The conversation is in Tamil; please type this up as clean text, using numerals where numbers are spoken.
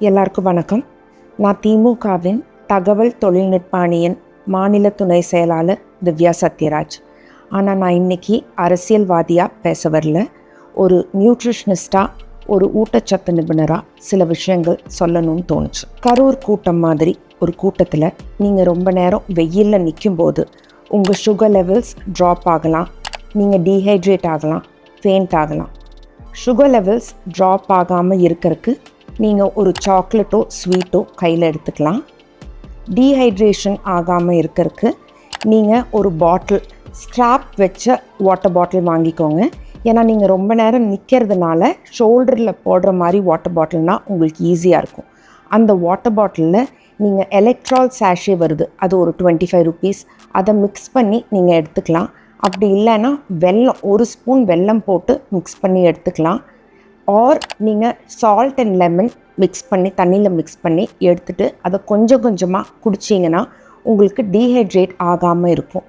எல்லாருக்கும் வணக்கம். நான் திமுகவின் தகவல் தொழில்நுட்ப அணியின் மாநில துணை செயலாளர் திவ்யா சத்யராஜ். ஆனால் நான் இன்றைக்கி அரசியல்வாதியாக பேச வரல. ஒரு நியூட்ரிஷனிஸ்டாக, ஒரு ஊட்டச்சத்து நிபுணராக சில விஷயங்கள் சொல்லணும்னு தோணுச்சு. கரூர் கூட்டம் மாதிரி ஒரு கூட்டத்தில் நீங்கள் ரொம்ப நேரம் வெயிலில் நிற்கும்போது உங்கள் சுகர் லெவல்ஸ் ட்ராப் ஆகலாம், நீங்கள் டீஹைட்ரேட் ஆகலாம், ஃபெயிண்ட் ஆகலாம். சுகர் லெவல்ஸ் ட்ராப் ஆகாமல் இருக்கிறதுக்கு நீங்கள் ஒரு சாக்லேட்டோ ஸ்வீட்டோ கையில் எடுத்துக்கலாம். டீஹைட்ரேஷன் ஆகாமல் இருக்கிறதுக்கு நீங்கள் ஒரு பாட்டில், ஸ்ட்ராப் வச்ச வாட்டர் பாட்டில் வாங்கிக்கோங்க. ஏன்னா நீங்கள் ரொம்ப நேரம் நிற்கிறதுனால ஷோல்டரில் போடுற மாதிரி வாட்டர் பாட்டில்னால் உங்களுக்கு ஈஸியாக இருக்கும். அந்த வாட்டர் பாட்டிலில் நீங்கள் எலக்ட்ரால் சாஷே வருது, அது ஒரு 25 rupees, அதை மிக்ஸ் பண்ணி நீங்கள் எடுத்துக்கலாம். அப்படி இல்லைன்னா வெல்லம், ஒரு ஸ்பூன் வெல்லம் போட்டு மிக்ஸ் பண்ணி எடுத்துக்கலாம். ஆர் நீங்கள் சால்ட் அண்ட் லெமன் மிக்ஸ் பண்ணி, தண்ணியில் மிக்ஸ் பண்ணி எடுத்துகிட்டு அதை கொஞ்சம் கொஞ்சமாக குடிச்சிங்கன்னா உங்களுக்கு டீஹைட்ரேட் ஆகாமல் இருக்கும்.